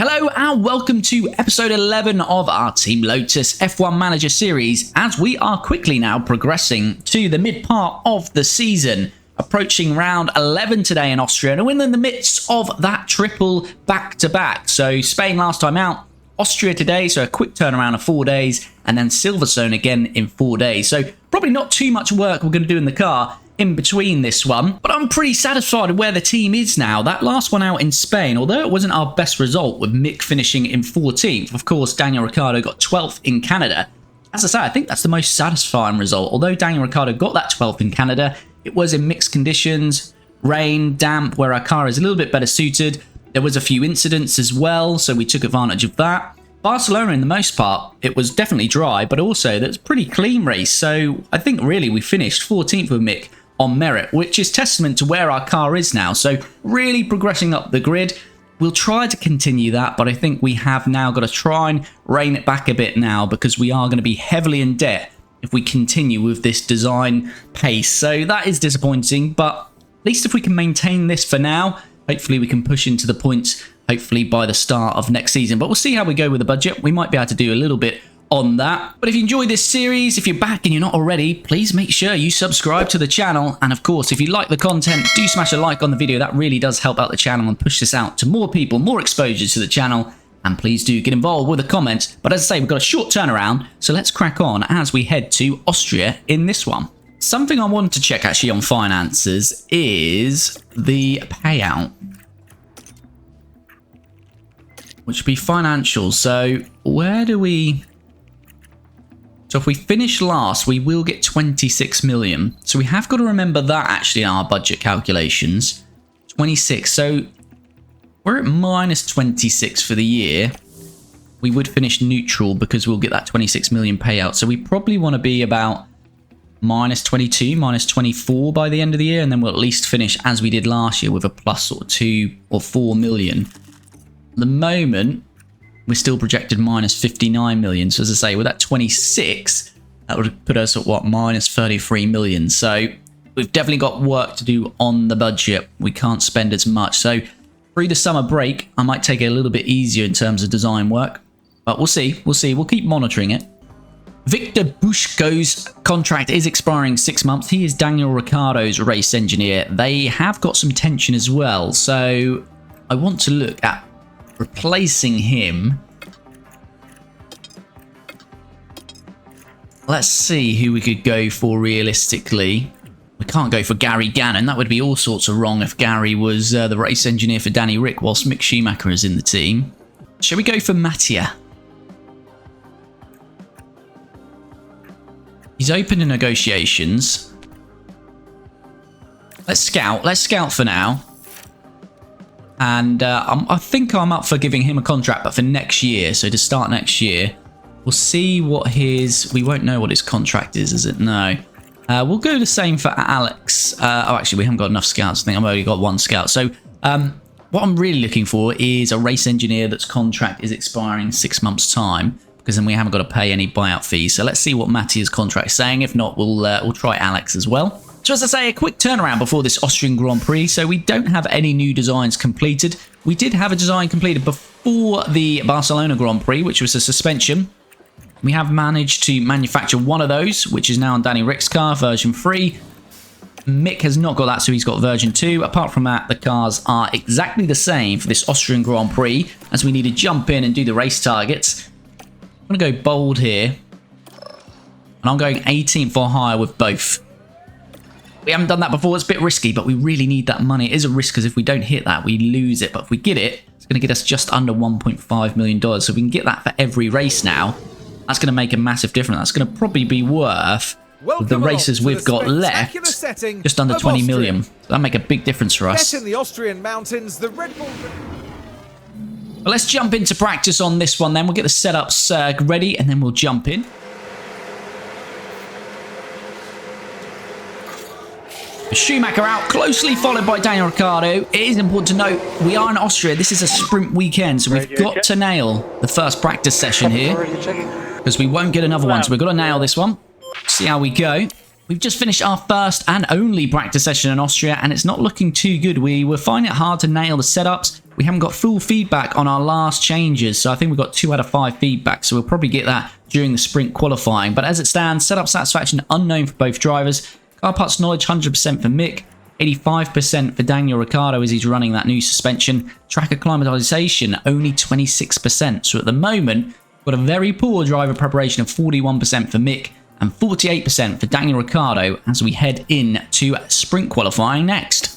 Hello and welcome to episode 11 of our Team Lotus F1 Manager series, as we are quickly now progressing to the mid part of the season, approaching round 11 today in Austria, and we're in the midst of that triple back-to-back. So Spain last time out, Austria today, so a quick turnaround of 4 days, and then Silverstone again in 4 days. So probably not too much work we're going to do in the car in between this one, but I'm pretty satisfied with where the team is now. That last one out in Spain, although it wasn't our best result with Mick finishing in 14th, of course Daniel Ricciardo got 12th in Canada. As I say, I think that's the most satisfying result. Although Daniel Ricciardo got that 12th in Canada, it was in mixed conditions, rain, damp, where our car is a little bit better suited. There was a few incidents as well, so we took advantage of that. Barcelona, in the most part, it was definitely dry, but also that's a pretty clean race. So I think really we finished 14th with Mick on merit, which is testament to where our car is now. So really progressing up the grid. We'll try to continue that, but I think we have now got to try and rein it back a bit now, because we are going to be heavily in debt if we continue with this design pace. So that is disappointing, but at least if we can maintain this for now, hopefully we can push into the points, hopefully by the start of next season. But we'll see how we go with the budget. We might be able to do a little bit on that. But if you enjoy this series, if you're back and you're not already, please make sure you subscribe to the channel. And of course, if you like the content, do smash a like on the video. That really does help out the channel and push this out to more people, more exposure to the channel. And please do get involved with a comment. But as I say, we've got a short turnaround, so let's crack on as we head to Austria in this one. Something I wanted to check actually on finances is the payout, which would be financial. So where do we... So if we finish last, we will get 26 million. So we have got to remember that actually in our budget calculations. 26. So we're at minus 26 for the year. We would finish neutral because we'll get that 26 million payout. So we probably want to be about minus 22, minus 24 by the end of the year. And then we'll at least finish as we did last year with a plus sort of 2 or 4 million. At the moment, we're still projected minus 59 million. So as I say, with that 26, that would put us at what, minus 33 million. So we've definitely got work to do on the budget. We can't spend as much. So through the summer break, I might take it a little bit easier in terms of design work. But we'll see. We'll see. We'll keep monitoring it. Victor Bushko's contract is expiring 6 months. He is Daniel Ricciardo's race engineer. They have got some tension as well. So I want to look at replacing him. Let's see who we could go for realistically. We can't go for Gary Gannon. That would be all sorts of wrong if Gary was the race engineer for Danny Rick whilst Mick Schumacher is in the team. Shall we go for Mattia? He's open to negotiations. Let's scout. Let's scout for now. And I think I'm up for giving him a contract, but for next year. So to start next year, we'll see what his... We won't know what his contract is it? No. We'll go the same for Alex. Oh, actually, we haven't got enough scouts. I think I've only got one scout. So what I'm really looking for is a race engineer that's contract is expiring 6 months' time, because then we haven't got to pay any buyout fees. So let's see what Mattia's contract is saying. If not, we'll try Alex as well. So as I say, a quick turnaround before this Austrian Grand Prix. So we don't have any new designs completed. We did have a design completed before the Barcelona Grand Prix, which was a suspension. We have managed to manufacture one of those, which is now on Danny Rick's car, version 3. Mick has not got that, so he's got version 2. Apart from that, the cars are exactly the same for this Austrian Grand Prix, as we need to jump in and do the race targets. I'm going to go bold here. And I'm going 18th or higher with both. We haven't done that before. It's a bit risky, but we really need that money. It is a risk because if we don't hit that, we lose it. But if we get it, it's going to get us just under $1.5 million. So we can get that for every race now. That's going to make a massive difference. That's going to probably be worth, with the races we've got left, just under 20 million. So that'll make a big difference for us. In the Austrian mountains, the Red Bull... But let's jump into practice on this one then. We'll get the setups ready and then we'll jump in. Schumacher out, closely followed by Daniel Ricciardo. It is important to note, we are in Austria. This is a sprint weekend, so we've got to nail the first practice session here, because we won't get another one. So we've got to nail this one. See how we go. We've just finished our first and only practice session in Austria, and it's not looking too good. We were finding it hard to nail the setups. We haven't got full feedback on our last changes, so I think we've got 2 out of 5 feedback, so we'll probably get that during the sprint qualifying. But as it stands, setup satisfaction unknown for both drivers. Car parts knowledge 100% for Mick, 85% for Daniel Ricciardo as he's running that new suspension. Track acclimatization only 26%. So at the moment, we've got a very poor driver preparation of 41% for Mick and 48% for Daniel Ricciardo as we head in to sprint qualifying next.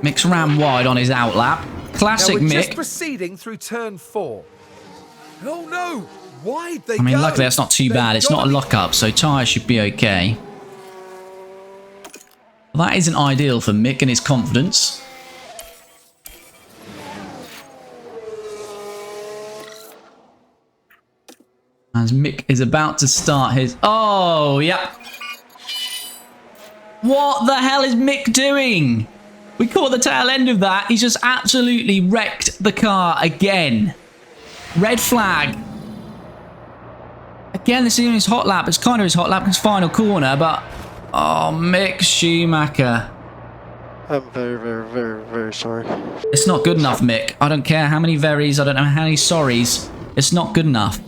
Mick's ran wide on his outlap. Classic now we're Mick. Just proceeding through turn 4. Oh no! Why'd they I mean, go? luckily that's not too bad. It's not a lock-up, so tyres should be okay. Well, that isn't ideal for Mick and his confidence. As Mick is about to start his... Oh, yep. What the hell is Mick doing? We caught the tail end of that. He's just absolutely wrecked the car again. Red flag. Again, this is his hot lap. It's kind of his hot lap, his final corner, but... Oh, Mick Schumacher. I'm very sorry. It's not good enough, Mick. I don't care how many verys, I don't know how many sorries. It's not good enough.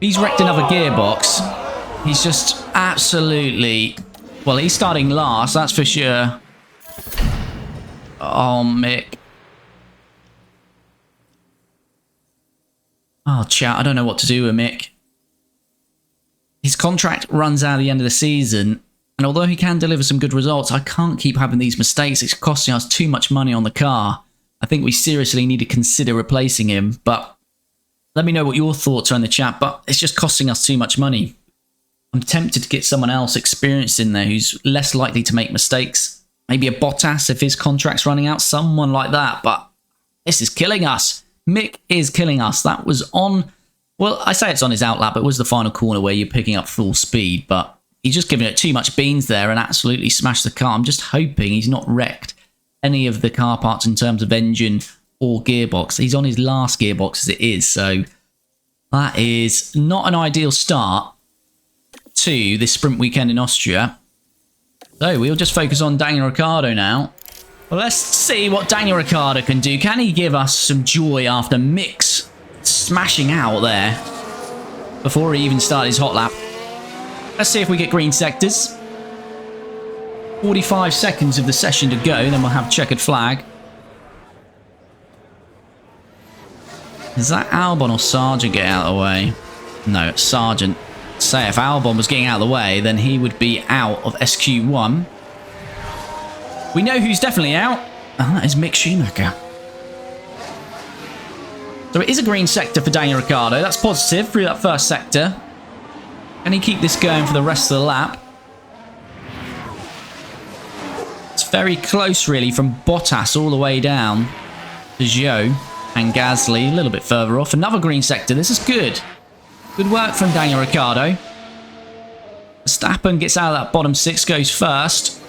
He's wrecked another gearbox. He's just absolutely... Well, he's starting last, that's for sure. Oh, Mick. Oh, chat, I don't know what to do with Mick. His contract runs out at the end of the season, and although he can deliver some good results, I can't keep having these mistakes. It's costing us too much money on the car. I think we seriously need to consider replacing him, but... Let me know what your thoughts are in the chat, but it's just costing us too much money. I'm tempted to get someone else experienced in there who's less likely to make mistakes. Maybe a Bottas if his contract's running out, someone like that. But this is killing us. Mick is killing us. That was on... Well, I say it's on his outlap. It was the final corner where you're picking up full speed, but he's just given it too much beans there and absolutely smashed the car. I'm just hoping he's not wrecked any of the car parts in terms of engine or gearbox. He's on his last gearbox as it is, so that is not an ideal start to this sprint weekend in Austria. So we'll just focus on Daniel Ricciardo now. Well, let's see what Daniel Ricciardo can do. Can he give us some joy after Mick's smashing out there before he even started his hot lap? Let's see if we get green sectors. 45 seconds of the session to go, then we'll have checkered flag. Is that Albon or Sargent getting out of the way? No, it's Sargent. Say if Albon was getting out of the way, then he would be out of SQ1. We know who's definitely out. And that is Mick Schumacher. So it is a green sector for Daniel Ricciardo. That's positive through that first sector. Can he keep this going for the rest of the lap? It's very close, really, from Bottas all the way down to Zhou. And Gasly a little bit further off. Another green sector. This is good. Good work from Daniel Ricciardo. Verstappen gets out of that bottom 6, goes first.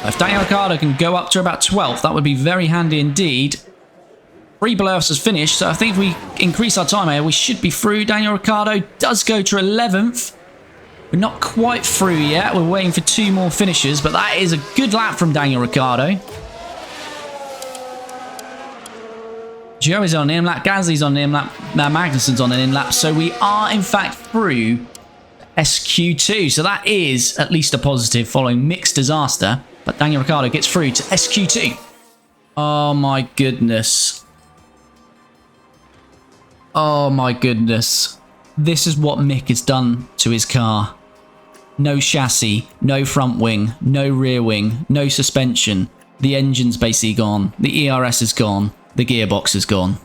If Daniel Ricciardo can go up to about 12th, that would be very handy indeed. 3 below us has finished, so I think if we increase our time here, we should be through. Daniel Ricciardo does go to 11th. We're not quite through yet. We're waiting for 2 more finishes, but that is a good lap from Daniel Ricciardo. Joe is on an in-lap, Gasly's on an in-lap, Magnussen's on an in-lap, so we are in fact through SQ2, so that is at least a positive following Mick's disaster, but Daniel Ricciardo gets through to SQ2. Oh my goodness. Oh my goodness. This is what Mick has done to his car. No chassis, no front wing, no rear wing, no suspension. The engine's basically gone, the ERS is gone. The gearbox is gone.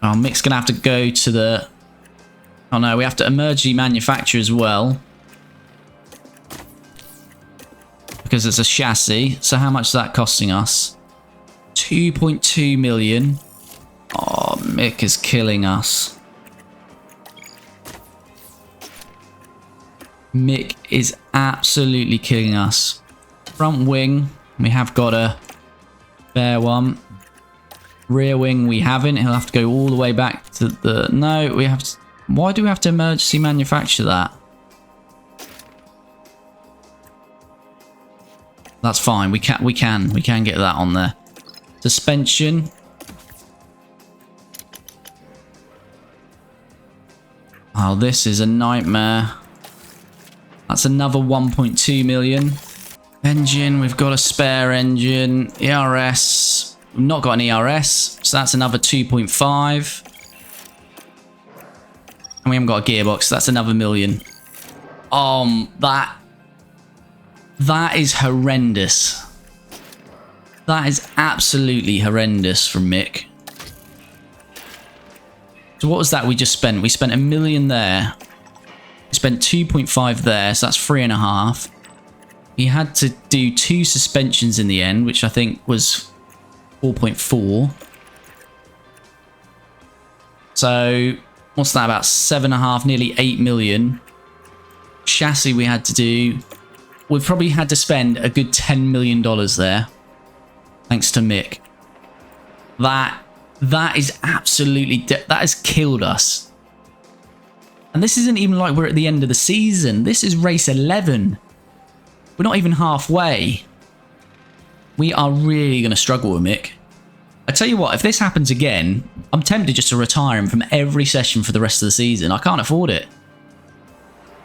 Oh, Mick's going to have to go to the... Oh no, we have to emergency manufacture as well. Because it's a chassis. So how much is that costing us? 2.2 million. Oh, Mick is killing us. Mick is absolutely killing us. Front wing, we have got a fair one. Rear wing, we haven't. He'll have to go all the way back to the... No, we have to... Why do we have to emergency manufacture that? That's fine. We can get that on there. Suspension. Oh, this is a nightmare. That's another 1.2 million. Engine, we've got a spare engine. ERS, we've not got an ERS, so that's another 2.5. And we haven't got a gearbox, so that's another million. That is horrendous. That is absolutely horrendous from Mick. So what was that we just spent? We spent 1 million there. We spent 2.5 there, so that's 3.5. He had to do 2 suspensions in the end, which I think was 4.4. So what's that, about 7.5, nearly 8 million. Chassis we had to do. We've probably had to spend a good $10 million there. Thanks to Mick. That is absolutely... that has killed us. And this isn't even like we're at the end of the season. This is race 11. We're not even halfway. We are really going to struggle with Mick. I tell you what, if this happens again, I'm tempted just to retire him from every session for the rest of the season. I can't afford it.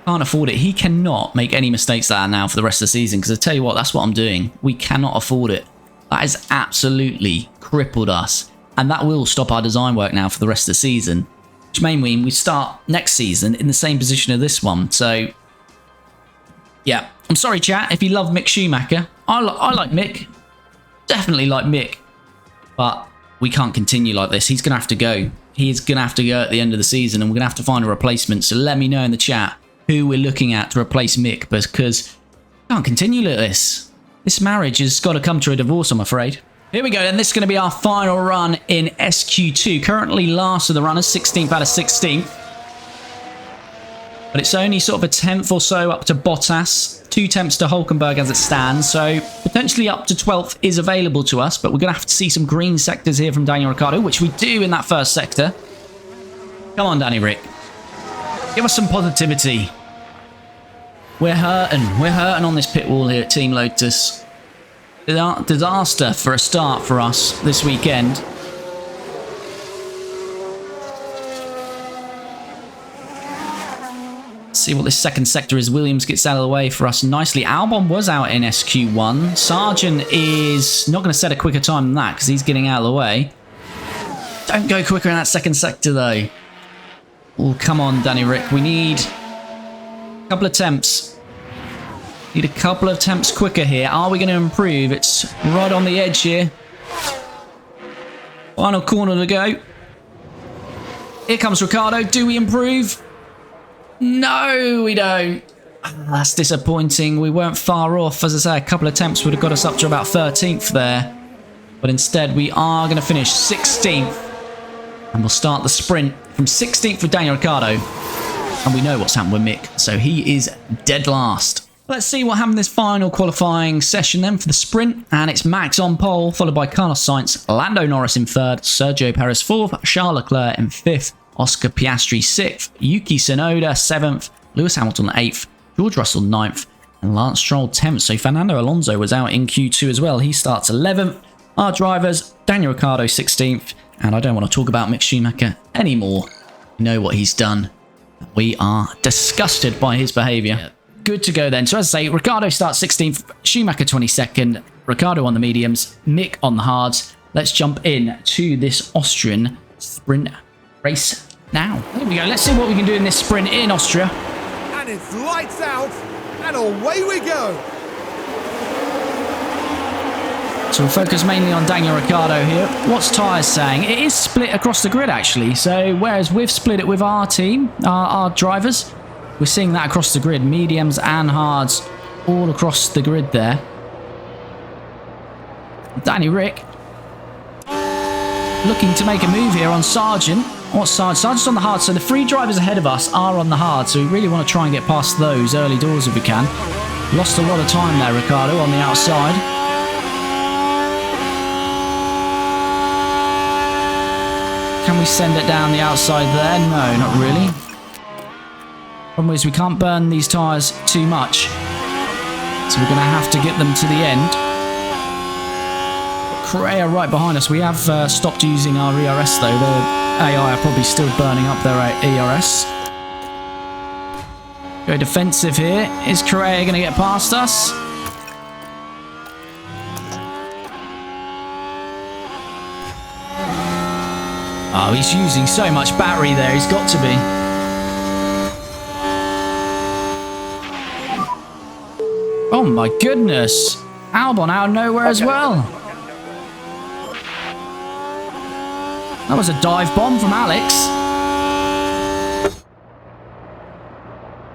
Can't afford it. He cannot make any mistakes like that now for the rest of the season, because I tell you what, that's what I'm doing. We cannot afford it. That has absolutely crippled us, and that will stop our design work now for the rest of the season, which may mean we start next season in the same position as this one. So yeah, I'm sorry chat if you love Mick Schumacher. I like Mick, definitely like Mick, but we can't continue like this. He's gonna have to go. He's gonna have to go at the end of the season, and we're gonna have to find a replacement. So let me know in the chat who we're looking at to replace Mick, because we can't continue like this. This marriage has got to come to a divorce, I'm afraid. Here we go, and this is going to be our final run in SQ2. Currently last of the runners, 16th out of 16th. But it's only sort of a 10th or so up to Bottas. 2 tenths to Hulkenberg as it stands. So potentially up to 12th is available to us. But we're going to have to see some green sectors here from Daniel Ricciardo, which we do in that first sector. Come on, Danny Rick. Give us some positivity. We're hurting. We're hurting on this pit wall here at Team Lotus. Disaster for a start for us this weekend. Let's see what this second sector is. Williams gets out of the way for us nicely. Albon was out in SQ1. Sargent is not going to set a quicker time than that because he's getting out of the way. Don't go quicker in that second sector though. Oh, come on, Danny Rick. We need a couple of temps. Need a couple of temps quicker here. Are we going to improve? It's right on the edge here. Final corner to go. Here comes Ricciardo. Do we improve? No, we don't. That's disappointing. We weren't far off. As I say, a couple of temps would have got us up to about 13th there. But instead, we are going to finish 16th. And we'll start the sprint from 16th with Daniel Ricciardo. And we know what's happened with Mick. So he is dead last. Let's see what happened in this final qualifying session then for the sprint. And it's Max on pole, followed by Carlos Sainz, Lando Norris in 3rd, Sergio Perez 4th, Charles Leclerc in 5th, Oscar Piastri 6th, Yuki Tsunoda 7th, Lewis Hamilton 8th, George Russell 9th, and Lance Stroll 10th. So Fernando Alonso was out in Q2 as well. He starts 11th. Our drivers, Daniel Ricciardo 16th. And I don't want to talk about Mick Schumacher anymore. You know what he's done. We are disgusted by his behaviour. Yeah. Good to go then. So as I say, Ricciardo starts 16th, Schumacher 22nd, Ricciardo on the mediums, Mick on the hards. Let's jump in to this Austrian sprint race now. Here we go. Let's see what we can do in this sprint in Austria. And it's lights out, and away we go. So we'll focus mainly on Daniel Ricciardo here. What's tyres saying? It is split across the grid actually. So whereas we've split it with our team, our drivers, we're seeing that across the grid. Mediums and hards all across the grid there. Danny Rick looking to make a move here on Sargent. What's Sargent? Sargent's on the hard. So the 3 drivers ahead of us are on the hard. So we really want to try and get past those early doors if we can. Lost a lot of time there, Ricciardo, on the outside. Can we send it down the outside there? No, not really. Problem is we can't burn these tyres too much. So we're going to have to get them to the end. Correa right behind us. We have stopped using our ERS though. The AI are probably still burning up their ERS. Go defensive here. Is Correa going to get past us? Oh, he's using so much battery there. He's got to be. Oh my goodness. Albon out of nowhere as well. That was a dive bomb from Alex.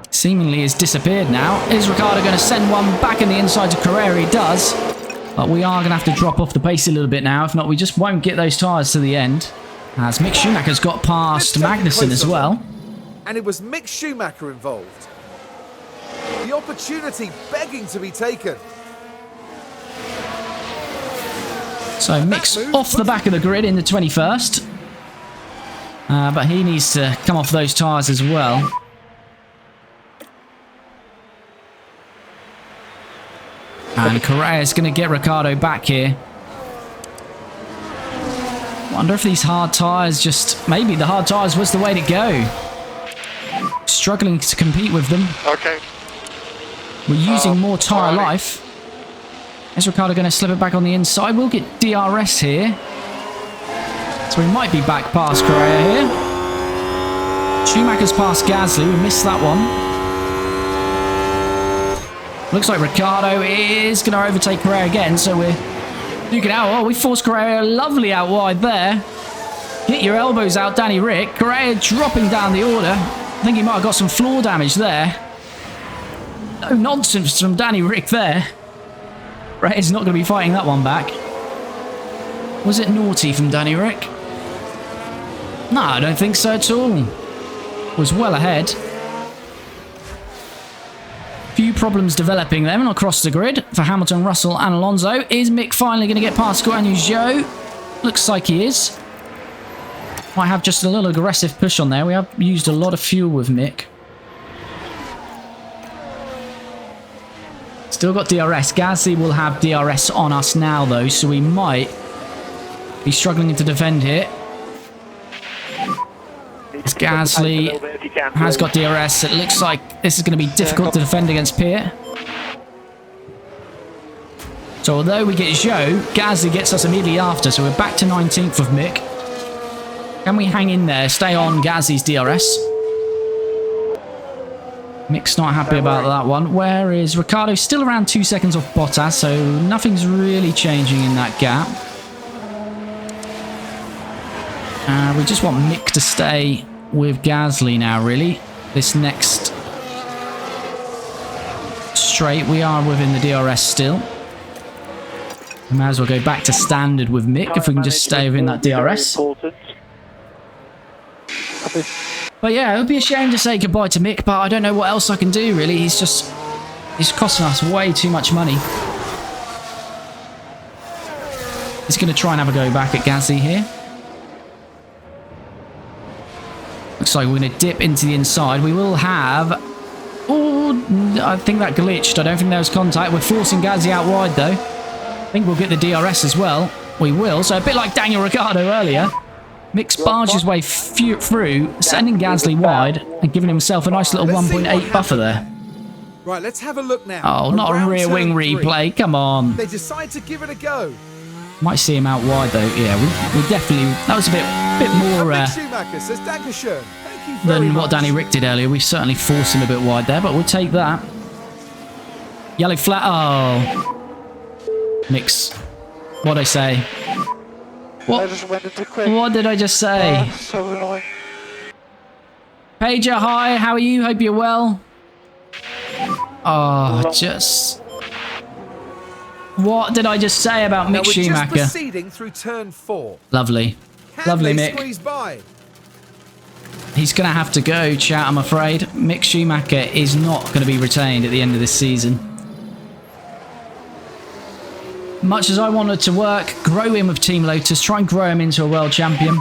Seemingly has disappeared now. Is Ricciardo going to send one back in the inside to Correa? He does. But we are going to have to drop off the pace a little bit now. If not, we just won't get those tyres to the end. As Mick Schumacher's got past Magnussen as well. And it was Mick Schumacher involved. The opportunity begging to be taken. So Mick's off the back of the grid in the 21st. But he needs to come off those tyres as well. And Correa's going to get Ricciardo back here. Wonder if these hard tyres just... Maybe the hard tyres was the way to go. Struggling to compete with them. Okay. We're using more tyre life. Is Ricciardo going to slip it back on the inside? We'll get DRS here. So we might be back past Correa here. Schumacher's past Gasly. We missed that one. Looks like Ricciardo is going to overtake Correa again. So we're duking out. Oh, we forced Correa lovely out wide there. Get your elbows out, Danny Rick. Correa dropping down the order. I think he might have got some floor damage there. No nonsense from Danny Rick there. Correa's not going to be fighting that one back. Was it naughty from Danny Rick? No, I don't think so at all. Was well ahead. Few problems developing then across the grid for Hamilton, Russell and Alonso. Is Mick finally going to get past Guan Yu Zhou? Looks like he is. Might have just a little aggressive push on there. We have used a lot of fuel with Mick. Still got DRS. Gasly will have DRS on us now though, so we might be struggling to defend here. Gasly has got DRS. It looks like this is going to be difficult to defend against Pierre. So although we get Zhou, Gasly gets us immediately after. So we're back to 19th with Mick. Can we hang in there? Stay on Gasly's DRS. Mick's not happy about that one. Where is Ricciardo? Still around 2 seconds off Bottas. So nothing's really changing in that gap. We just want Mick to stay with Gasly now, really. This next straight, we are within the DRS still. We might as well go back to standard with Mick if we can just stay within that DRS. But yeah, it would be a shame to say goodbye to Mick, but I don't know what else I can do, really. He's costing us way too much money. He's going to try and have a go back at Gasly here. Looks like we're going to dip into the inside. We will have... Oh, I think that glitched. I don't think there was contact. We're forcing Gasly out wide, though. I think we'll get the DRS as well. We will. So a bit like Daniel Ricciardo earlier. Mick's barged his way through, sending Gasly wide and giving himself a nice little 1.8 buffer there. Right, let's have a look now. Oh, not a rear wing replay. Come on. They decide to give it a go. Might see him out wide, though. Yeah, we definitely... That was a bit more... Schumacher says Dankeschön. Thank you very than much. what Danny Rick did earlier. We certainly forced him a bit wide there, but we'll take that. Yellow flag. Oh. Mix. What'd I say? What? I just went into quick. What did I just say? So annoying. Pager, hi. How are you? Hope you're well. Oh, just... What did I just say about Mick Schumacher? Just proceeding through turn 4. Lovely. Lovely, Mick. Squeeze by? He's going to have to go, chat, I'm afraid. Mick Schumacher is not going to be retained at the end of this season. Much as I wanted to work, grow him with Team Lotus, try and grow him into a world champion,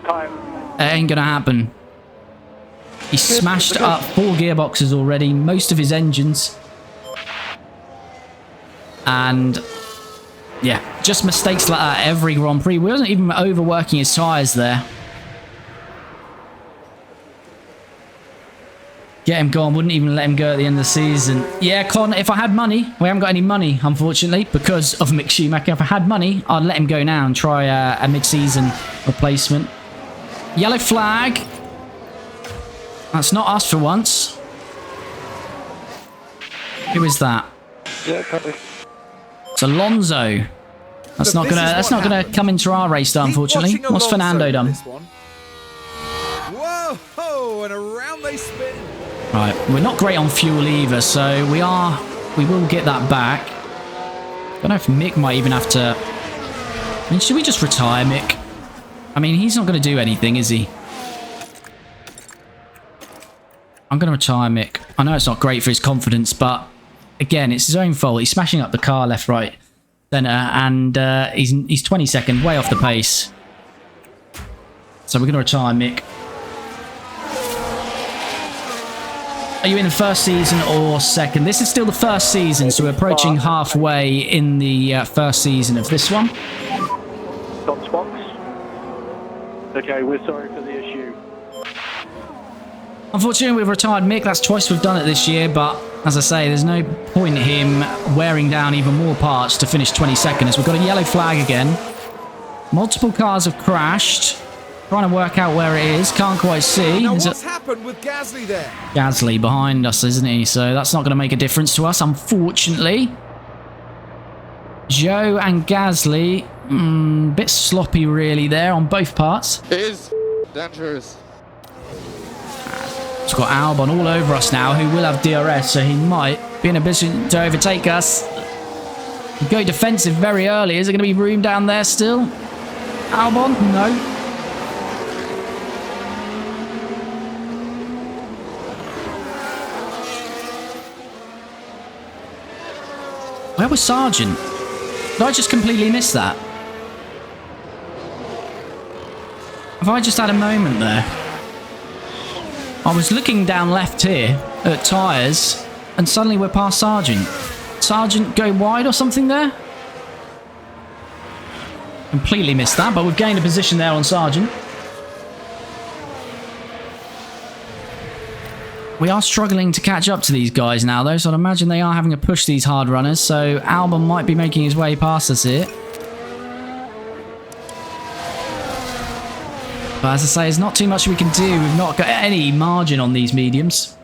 Time. It ain't gonna happen. He smashed up 4 gearboxes already, most of his engines. And yeah, just mistakes like that every Grand Prix. We wasn't even overworking his tyres there. Get him gone, wouldn't even let him go at the end of the season. Yeah, Con, if I had money, we haven't got any money, unfortunately, because of Mick Schumacher. If I had money, I'd let him go now and try a mid-season replacement. Yellow flag. That's not us for once. Who is that? Yeah, copy. It's Alonso. That's not gonna come into our race, though, unfortunately. What's Fernando done? Whoa, and around they spin. Right, we're not great on fuel either, so we will get that back. Don't know if Mick might even have to. I mean, should we just retire Mick? I mean, he's not going to do anything, is he? I'm going to retire Mick. I know it's not great for his confidence, but again, it's his own fault. He's smashing up the car left, right, centre, and he's 22nd, way off the pace. So we're going to retire Mick. Are you in the first season or second? This is still the first season, so we're approaching halfway in the first season of this one. Dot box. Okay, we're sorry for the issue. Unfortunately, we've retired Mick. That's twice we've done it this year, but as I say, there's no point in him wearing down even more parts to finish 22nd, as we've got a yellow flag again. Multiple cars have crashed. Trying to work out where it is. Can't quite see. Now what's happened with Gasly there? Gasly behind us, isn't he? So that's not going to make a difference to us, unfortunately. Joe and Gasly, bit sloppy really there on both parts. It is dangerous. It's got Albon all over us now, who will have DRS, so he might be in a position to overtake us. Go defensive very early. Is there going to be room down there still? Albon? No. Where was Sargent? Did I just completely miss that? Have I just had a moment there? I was looking down left here at tyres, and suddenly we're past Sargent. Sargent go wide or something there? Completely missed that, but we've gained a position there on Sargent. We are struggling to catch up to these guys now, though, so I'd imagine they are having to push these hard runners, so Albon might be making his way past us here. But as I say, there's not too much we can do. We've not got any margin on these mediums.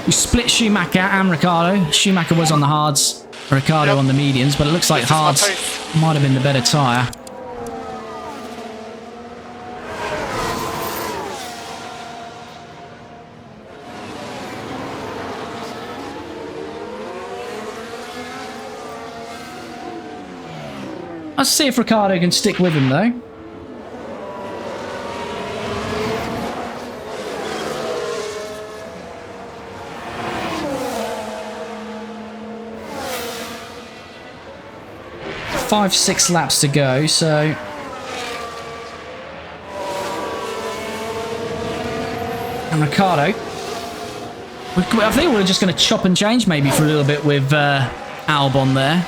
We split Schumacher and Ricciardo. Schumacher was on the hards, Ricciardo on the mediums, but it looks like hards might have been the better tyre. Let's see if Ricciardo can stick with him, though. Five, 6 laps to go, so... And Ricciardo. I think we're just going to chop and change maybe for a little bit with Albon there.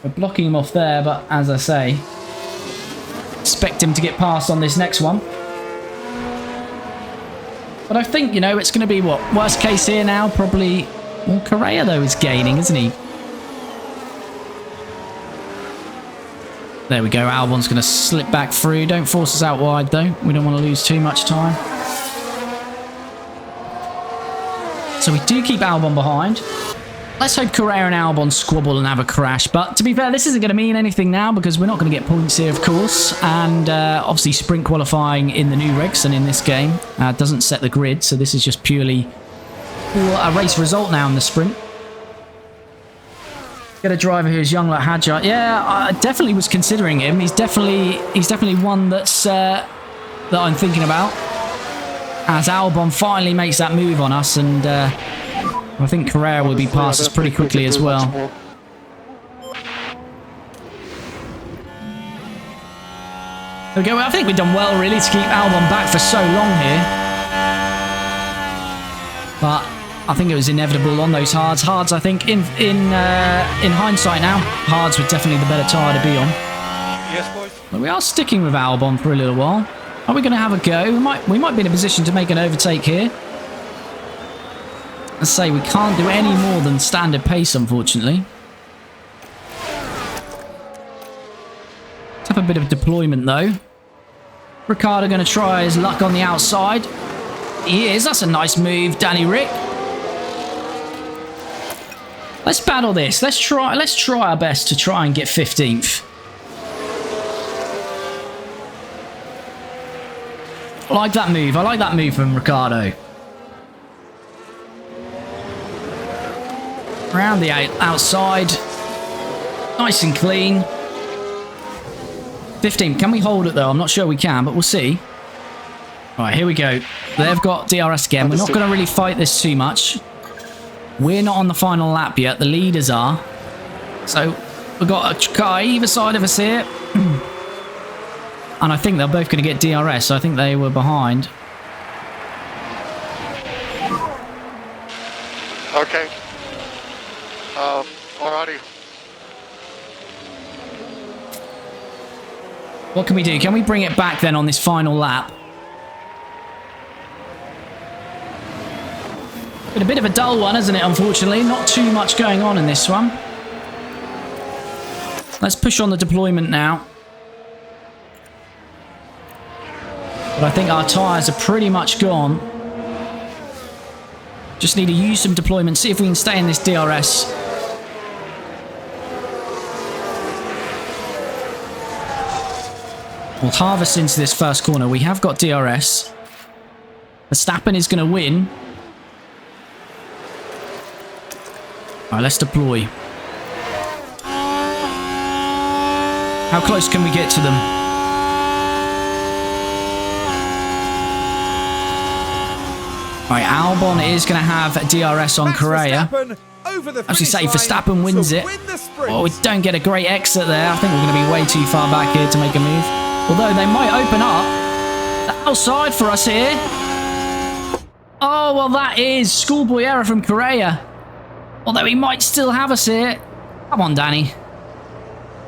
We're blocking him off there, but as I say, expect him to get past on this next one. But I think, you know, it's going to be what? Worst case here now, probably... Well, Correa, though, is gaining, isn't he? There we go. Albon's going to slip back through. Don't force us out wide, though. We don't want to lose too much time. So we do keep Albon behind. Let's hope Correa and Albon squabble and have a crash. But to be fair, this isn't going to mean anything now because we're not going to get points here, of course. And obviously sprint qualifying in the new regs and in this game doesn't set the grid. So this is just purely a race result now in the sprint. Get a driver who's young like Hadjar. Yeah, I definitely was considering him. He's definitely one that's that I'm thinking about. As Albon finally makes that move on us, and I think Correa will be past us pretty quickly as well. There we go. I think we've done well, really, to keep Albon back for so long here. But I think it was inevitable on those hards. Hards, I think, in hindsight now, hards were definitely the better tyre to be on. Yes, boys. But we are sticking with Albon for a little while. Are we going to have a go? We might be in a position to make an overtake here. Let's say we can't do any more than standard pace, unfortunately. Let's have a bit of deployment, though. Ricciardo going to try his luck on the outside. He is. That's a nice move, Danny Rick. Let's battle this. Let's try our best to try and get 15th. I like that move. I like that move from Ricciardo. Around the outside. Nice and clean. 15. Can we hold it, though? I'm not sure we can, but we'll see. All right, here we go. They've got DRS again. We're not going to really fight this too much. We're not on the final lap yet. The leaders are. So we've got a car either side of us here. And I think they're both going to get DRS. So I think they were behind. Okay. Alrighty. What can we do? Can we bring it back then on this final lap? Been a bit of a dull one, hasn't it, unfortunately? Not too much going on in this one. Let's push on the deployment now. But I think our tyres are pretty much gone. Just need to use some deployment, see if we can stay in this DRS. We'll harvest into this first corner. We have got DRS. Verstappen is going to win. Alright, let's deploy. How close can we get to them? Alright, Albon is going to have DRS on Correa. As we say, Verstappen wins it. Oh, we don't get a great exit there. I think we're going to be way too far back here to make a move. Although they might open up the outside for us here. Oh, well, that is schoolboy error from Correa. Although he might still have us here. Come on, Danny.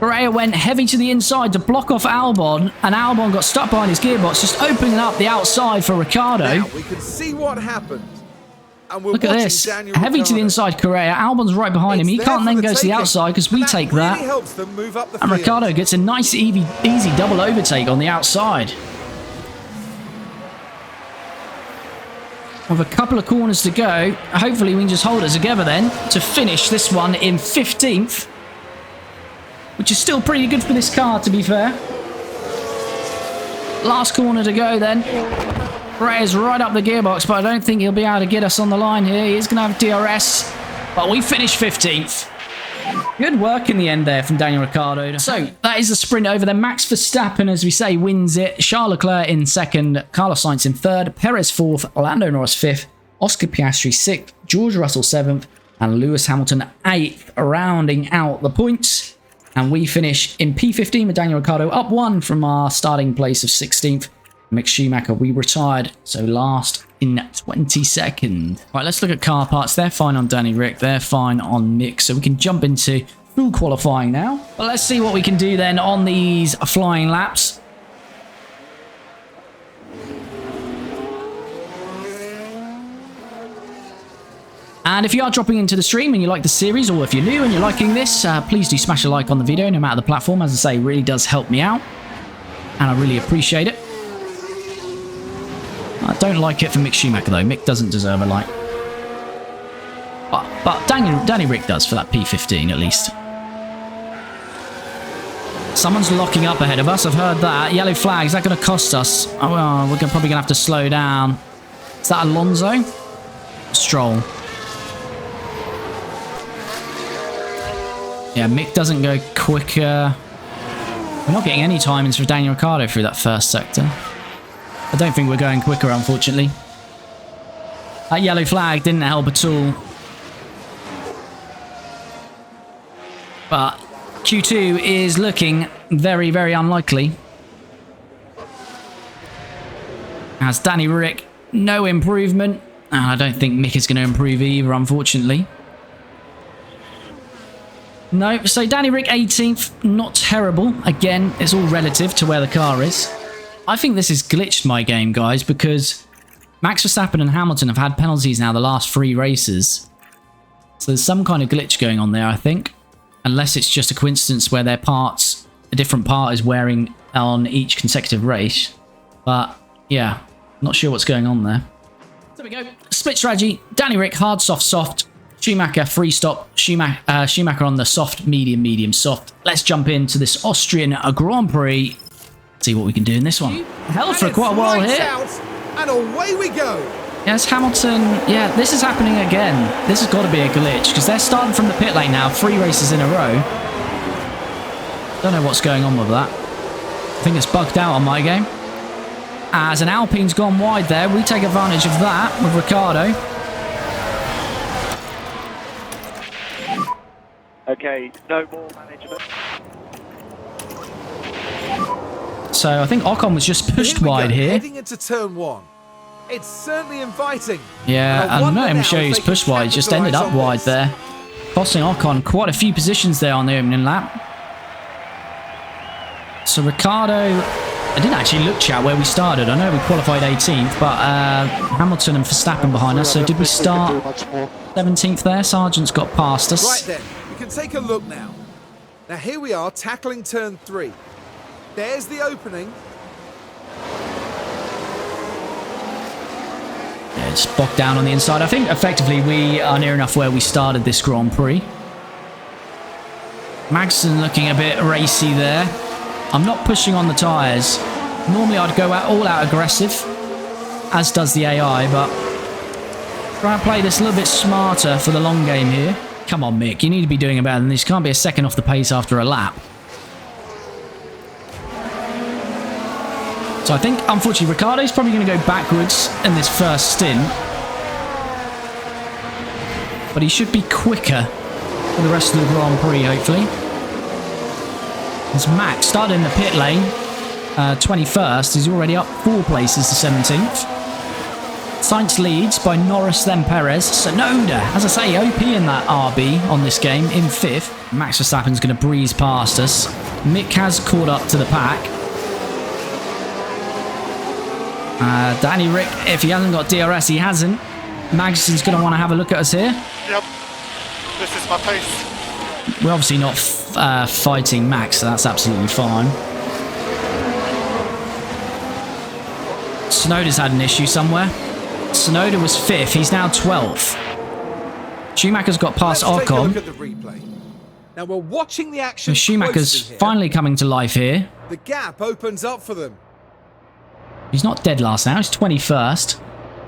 Correa went heavy to the inside to block off Albon, and Albon got stuck behind his gearbox, just opening up the outside for Ricciardo. Now we can see what happened. And we're Look at this. Daniel Heavy to the Ricciardo. inside Correa. Albon's right behind him. He can't then go to the outside because we take that. Really helps them move up the And field. Ricciardo gets a nice, easy double overtake on the outside. With a couple of corners to go, hopefully we can just hold it together then to finish this one in 15th. Which is still pretty good for this car, to be fair. Last corner to go then. Correa's right up the gearbox, but I don't think he'll be able to get us on the line here. He's going to have DRS, but we finish 15th. Good work in the end there from Daniel Ricciardo. So, that is the sprint over there. Max Verstappen, as we say, wins it. Charles Leclerc in second. Carlos Sainz in third. Perez fourth. Lando Norris fifth. Oscar Piastri sixth. George Russell seventh. And Lewis Hamilton eighth, rounding out the points. And we finish in P15 with Daniel Ricciardo up one from our starting place of 16th. Mick Schumacher, we retired, so last in 22nd. Right, let's look at car parts. They're fine on Danny Rick. They're fine on Mick. So we can jump into full qualifying now. But let's see what we can do then on these flying laps. And if you are dropping into the stream and you like the series, or if you're new and you're liking this, please do smash a like on the video, no matter the platform. As I say, it really does help me out. And I really appreciate it. I don't like it for Mick Schumacher, though. Mick doesn't deserve a like. But Danny Rick does for that P15, at least. Someone's locking up ahead of us. I've heard that. Yellow flag. Is that going to cost us? Oh, well, we're probably going to have to slow down. Is that Alonso? Stroll. Yeah, Mick doesn't go quicker. We're not getting any timings for Daniel Ricciardo through that first sector. I don't think we're going quicker, unfortunately. That yellow flag didn't help at all. But Q2 is looking very, very unlikely. As Danny Rick, no improvement. And I don't think Mick is going to improve either, unfortunately. No, so Danny Rick 18th, not terrible. Again, it's all relative to where the car is. I think this has glitched my game, guys, because Max Verstappen and Hamilton have had penalties now the last 3 races. So there's some kind of glitch going on there, I think. Unless it's just a coincidence where their parts, a different part is wearing on each consecutive race. But, yeah, not sure what's going on there. There we go. Split strategy. Danny Rick, hard, soft, soft. Schumacher, free stop. Schumacher on the soft, medium, medium, soft. Let's jump into this Austrian Grand Prix. See what we can do in this one. Held for quite a while here. And away we go. Yes, Hamilton. Yeah, this is happening again. This has got to be a glitch because they're starting from the pit lane now. 3 races in a row. Don't know what's going on with that. I think it's bugged out on my game. As an Alpine's gone wide there, we take advantage of that with Ricciardo. Okay, no more management. So I think Ocon was just pushed wide here. Heading into turn 1. It's certainly inviting. Yeah, I'm not even sure he was pushed wide. Just ended up wide there. Costing Ocon quite a few positions there on the opening lap. So Ricciardo, I didn't actually look, chat, where we started. I know we qualified 18th, but Hamilton and Verstappen behind us. So did we start 17th there? Sargent's got past us. Right then, we can take a look now. Now here we are tackling turn 3. There's the opening. Yeah, it's bogged down on the inside. I think effectively we are near enough where we started this Grand Prix. Magnussen looking a bit racy there. I'm not pushing on the tyres. Normally I'd go all out aggressive, as does the AI, but try and play this a little bit smarter for the long game here. Come on, Mick, you need to be doing better than this. Can't be a second off the pace after a lap. So I think, unfortunately, Ricciardo's probably going to go backwards in this first stint. But he should be quicker for the rest of the Grand Prix, hopefully. As Max started in the pit lane, 21st. He's already up 4 places to 17th. Sainz leads by Norris, then Perez. Tsunoda, as I say, OP in that RB on this game, in 5th. Max Verstappen's going to breeze past us. Mick has caught up to the pack. Danny Rick, if he hasn't got DRS, he hasn't. Magnussen's going to want to have a look at us here. Yep. This is my pace. We're obviously not fighting Max, so that's absolutely fine. Tsunoda's had an issue somewhere. Tsunoda was 5th, he's now 12th. Schumacher's got past Ocon. Take a look at the replay. Now we're watching the action. So Schumacher's finally coming to life here. The gap opens up for them. He's not dead last now, he's 21st.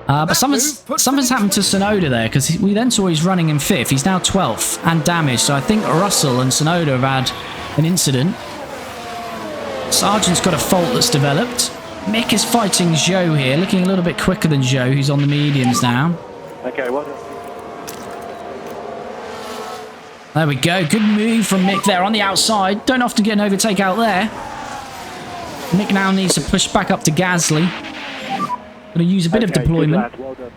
But something's happened to Tsunoda there, because we then saw he's running in 5th. He's now 12th and damaged. So I think Russell and Tsunoda have had an incident. Sargent's got a fault that's developed. Mick is fighting Zhou here, looking a little bit quicker than Zhou, who's on the mediums now. Okay, well done. There we go. Good move from Mick there on the outside. Don't often get an overtake out there. Mick now needs to push back up to Gasly. Going to use a bit of deployment. Good lad, well done.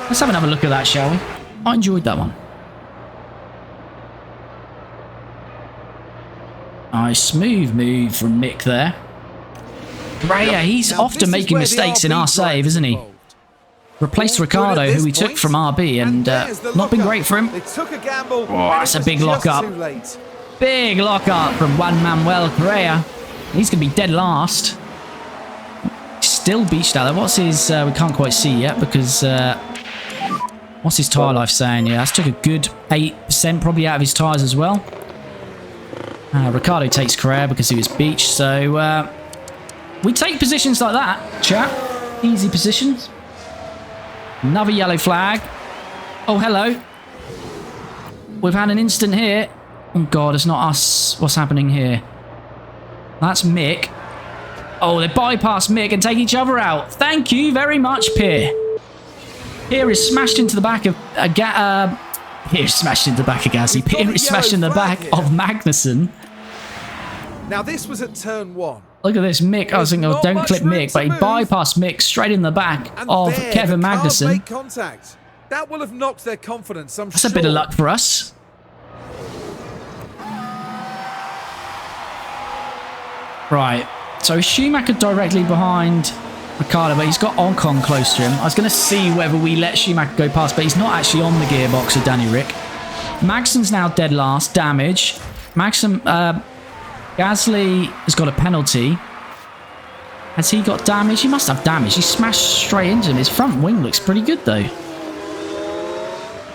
Let's have another look at that, shall we? I enjoyed that one. Nice smooth move from Mick there. Raya, he's often making mistakes in our save, isn't he? Replaced Ricciardo, who we took from RB, and not been great for him. Oh, that's a big lock-up. Big lock-up from Juan Manuel Correa. He's going to be dead last. Still beached out there. What's his... we can't quite see yet, because... what's his tyre life saying? Yeah, that's took a good 8% probably out of his tyres as well. Ricciardo takes Correa because he was beached, so... we take positions like that, chat. Easy positions. Another yellow flag. Oh, hello. We've had an incident here. Oh, God, it's not us. What's happening here? That's Mick. Oh, they bypass Mick and take each other out. Thank you very much, Pierre. Pierre is smashed into the back of... Pierre is smashed into the back of Gasly. Pierre is smashed in the back of Magnussen. Now this was at turn 1. Look at this, Mick. I was thinking, Not don't much clip room Mick, to but he move. bypassed Mick straight in the back And of there, Kevin the cars Magnussen. make contact. That will have knocked their confidence, I'm That's sure. a bit of luck for us. Right, so Schumacher directly behind Ricciardo, but he's got Ocon close to him. I was going to see whether we let Schumacher go past, but he's not actually on the gearbox of Danny Rick. Magson's now dead last, damage. Gasly has got a penalty. Has he got damage? He must have damage. He smashed straight into him. His front wing looks pretty good, though.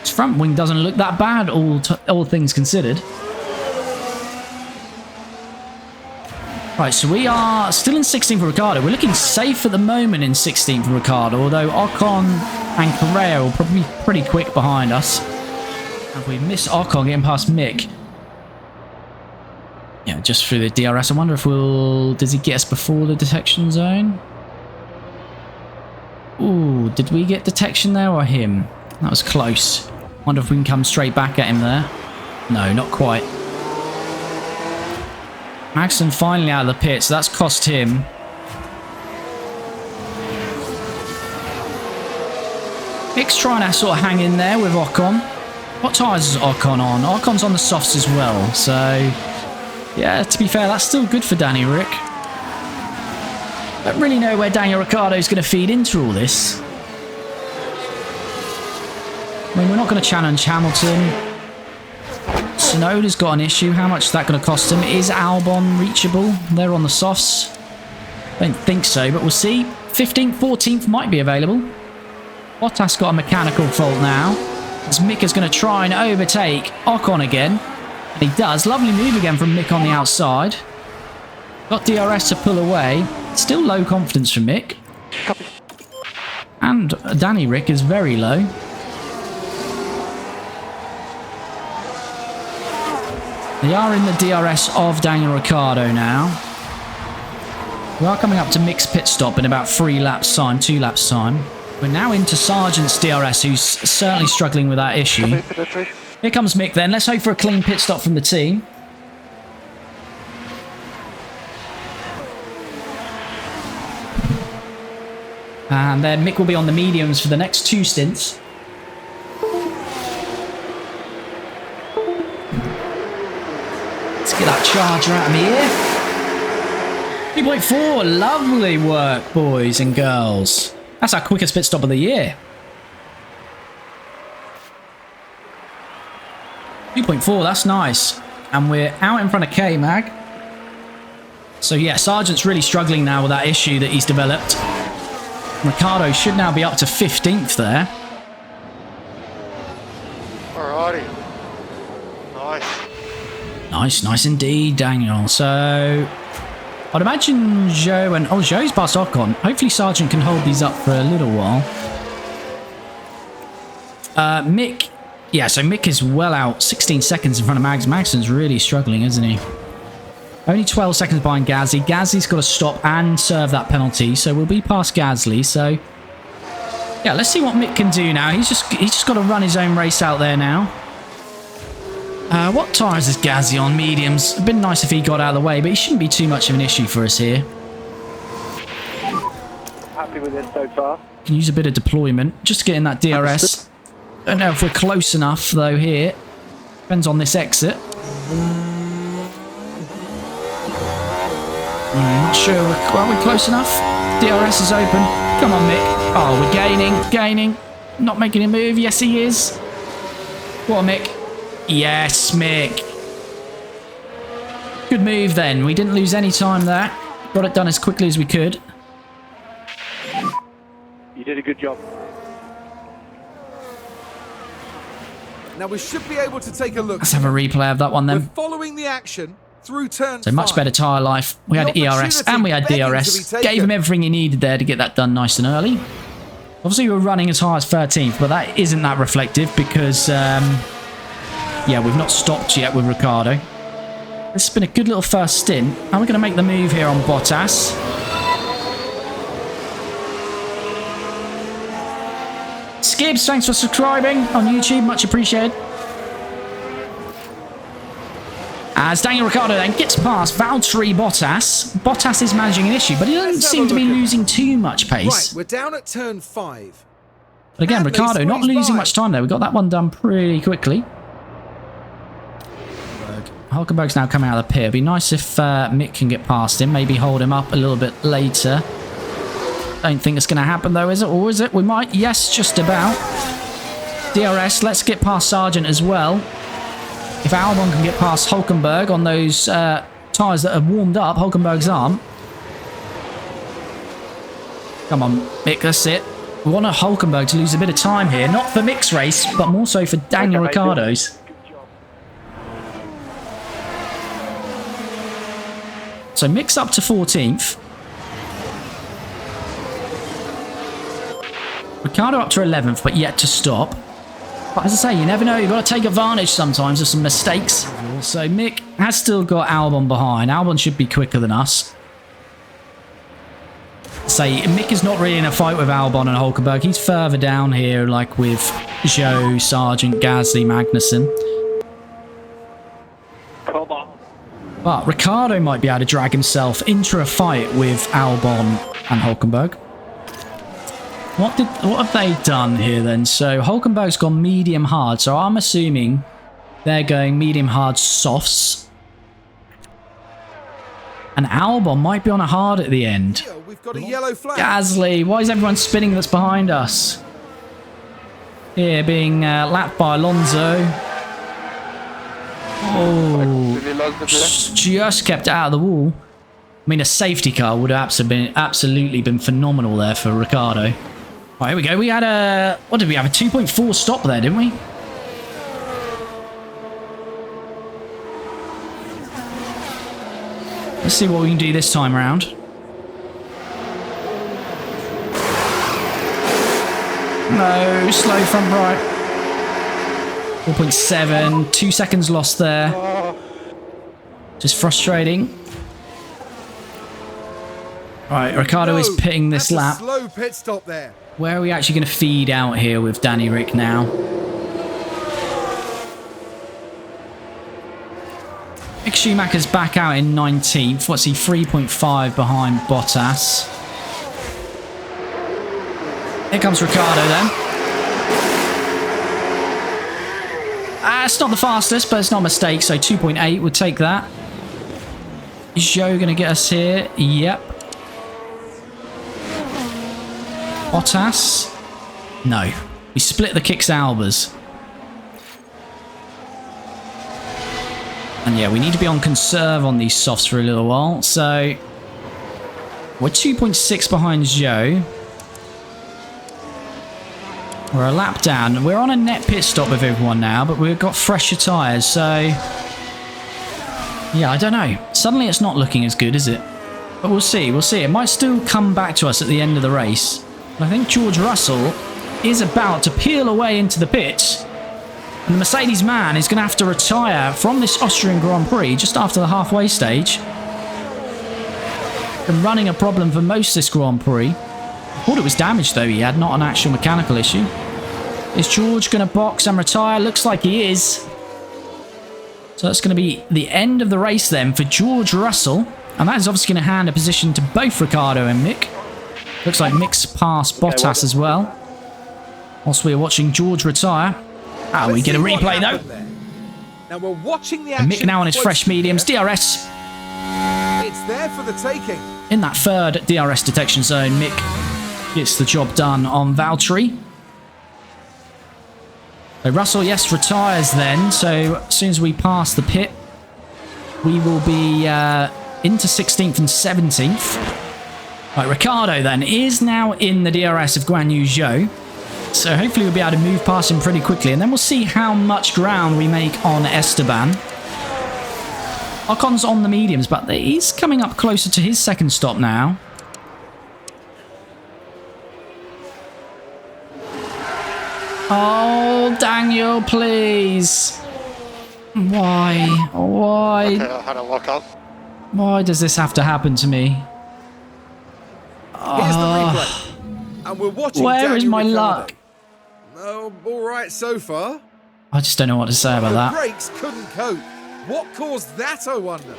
His front wing doesn't look that bad, all things considered. Right, so we are still in 16th for Ricciardo. We're looking safe at the moment in 16th for Ricciardo, although Ocon and Correa will probably be pretty quick behind us. And we miss Ocon getting past Mick. Yeah, just through the DRS. I wonder if does he get us before the detection zone? Ooh, did we get detection there or him? That was close. Wonder if we can come straight back at him there. No, not quite. Magnussen finally out of the pit, so that's cost him. Mick's trying to sort of hang in there with Ocon. What tyres is Ocon on? Ocon's on the softs as well, so yeah, to be fair, that's still good for Danny Rick. Don't really know where Daniel Ricciardo's going to feed into all this. I mean, we're not going to challenge Hamilton. Tsunoda's got an issue. How much is that going to cost him? Is Albon reachable? They're on the softs. Don't think so, but we'll see. 15th, 14th might be available. Bottas got a mechanical fault now, as Mick is going to try and overtake Ocon again. And he does. Lovely move again from Mick on the outside. Got DRS to pull away. Still low confidence from Mick. And Danny Rick is very low. They are in the DRS of Daniel Ricciardo now. We are coming up to Mick's pit stop in about 3 laps time, 2 laps time. We're now into Sargent's DRS, who's certainly struggling with that issue. Here comes Mick then. Let's hope for a clean pit stop from the team. And then Mick will be on the mediums for the next 2 stints. Let's get that charger out of here. 3.4, lovely work, boys and girls. That's our quickest pit stop of the year. 2.4, that's nice. And we're out in front of K-Mag. So yeah, Sargent's really struggling now with that issue that he's developed. Ricciardo should now be up to 15th there. Alrighty. Nice. Nice indeed, Daniel. So I'd imagine Zhou and... Oh, Zhou's past Ocon. Hopefully Sargent can hold these up for a little while. Mick... Yeah, so Mick is well out. 16 seconds in front of Mags. Magson's really struggling, isn't he? Only 12 seconds behind Gasly. Gasly's got to stop and serve that penalty, so we'll be past Gasly. So, yeah, let's see what Mick can do now. He's just got to run his own race out there now. What tyres is Gasly on? Mediums. It'd been nice if he got out of the way, but he shouldn't be too much of an issue for us here. Happy with this so far. Can use a bit of deployment just to get in that DRS. Don't know if we're close enough though here. Depends on this exit. Not sure. Are we close enough? DRS is open. Come on, Mick. Oh, we're gaining. Not making a move. Yes, he is. Go on, Mick. Yes, Mick. Good move then. We didn't lose any time there. Got it done as quickly as we could. You did a good job. Now we should be able to take a look. Let's have a replay of that one We're then. following the action through turn So much 5. better tyre life. We had ERS and we had DRS. Gave him everything he needed there to get that done nice and early. Obviously we were running as high as 13th, but that isn't that reflective because, yeah, we've not stopped yet with Ricciardo. This has been a good little first stint. And we're going to make the move here on Bottas. Skibbs, thanks for subscribing on YouTube. Much appreciated. As Daniel Ricciardo then gets past Valtteri Bottas. Bottas is managing an issue, but he doesn't seem to be losing too much pace. Right, we're down at turn 5. But again, And Ricciardo they not squeeze losing by. much time there. We got that one done pretty quickly. Hulkenberg's now coming out of the pit. It'd be nice if Mick can get past him. Maybe hold him up a little bit later. Don't think it's going to happen though, is it? Or is it? We might. Yes, just about. DRS, let's get past Sargent as well. If Albon can get past Hulkenberg on those tyres that have warmed up, Hulkenberg's aren't. Come on, Mick, that's it. We want a Hulkenberg to lose a bit of time here. Not for Mick's race, but more so for Daniel Ricciardo's. So Mick's up to 14th. Ricciardo up to 11th, but yet to stop. But as I say, you never know. You've got to take advantage sometimes of some mistakes. So Mick has still got Albon behind. Albon should be quicker than us. Say, Mick is not really in a fight with Albon and Hulkenberg. He's further down here, like with Joe, Sargent, Gasly, Magnussen. Come on. But Ricciardo might be able to drag himself into a fight with Albon and Hulkenberg. What have they done here then? So Hulkenberg's gone medium hard. So I'm assuming they're going medium hard softs. And Albon might be on a hard at the end. We've got a yellow flag. Gasly, why is everyone spinning that's behind us? Here being lapped by Alonso. Oh, just kept out of the wall. I mean, a safety car would have absolutely been phenomenal there for Ricciardo. Right, here we go. We had a... What did we have? A 2.4 stop there, didn't we? Let's see what we can do this time around. No, slow front right. 4.7, 2 seconds lost there. Just frustrating. Right, Ricciardo is pitting this lap. Slow pit stop there. Where are we actually going to feed out here with Danny Rick now? Mick Schumacher's back out in 19th. What's he? 3.5 behind Bottas. Here comes Ricciardo then. It's not the fastest, but it's not a mistake, so 2.8 would take that. Is Joe going to get us here? Yep. Bottas? No. We split the kicks Albers. And yeah, we need to be on conserve on these softs for a little while. So we're 2.6 behind Joe. We're a lap down. We're on a net pit stop with everyone now, but we've got fresher tyres, so... Yeah, I don't know. Suddenly it's not looking as good, is it? But we'll see, we'll see. It might still come back to us at the end of the race. But I think George Russell is about to peel away into the pits. And the Mercedes man is going to have to retire from this Austrian Grand Prix just after the halfway stage. Been running a problem for most of this Grand Prix. I thought it was damage though he had, not an actual mechanical issue. Is George going to box and retire? Looks like he is. So that's going to be the end of the race then for George Russell. And that is obviously going to hand a position to both Ricciardo and Mick. Looks like Mick's passed Bottas as well. Whilst we're watching George retire. Ah, we get a replay though. Now we're watching the And action. Mick now on his fresh mediums. DRS. It's there for the taking. In that third DRS detection zone, Mick gets the job done on Valtteri. So Russell, yes, retires then. So as soon as we pass the pit, we will be into 16th and 17th. Right, Ricciardo then is now in the DRS of Guan Yu Zhou. So hopefully we'll be able to move past him pretty quickly. And then we'll see how much ground we make on Esteban. Ocon's on the mediums, but he's coming up closer to his second stop now. Oh, Daniel, please. Why? Why? Okay, I had a lockout. Why does this have to happen to me? Here's the replay. And we're watching Where is Daniel my Ricciardo. luck? Oh, all right so far. I just don't know what to say about The that. brakes couldn't cope. What caused that, I wonder?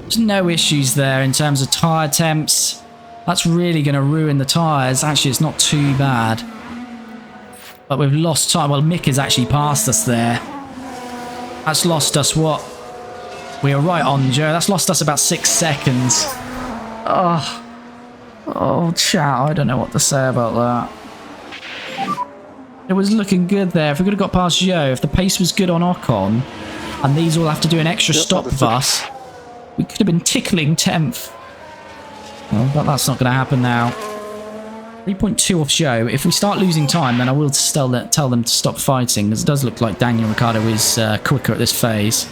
There's no issues there in terms of tyre temps. That's really going to ruin the tyres. Actually, it's not too bad. But we've lost time. Well, Mick has actually passed us there. That's lost us what? We are right on, Joe. That's lost us about 6 seconds. Oh, chat. I don't know what to say about that. It was looking good there. If we could have got past Joe, if the pace was good on Ocon, and these all have to do an extra stop with us, we could have been tickling 10th. Well, but that's not going to happen now. 3.2 off Joe. If we start losing time, then I will tell them to stop fighting, because it does look like Daniel Ricciardo is quicker at this phase.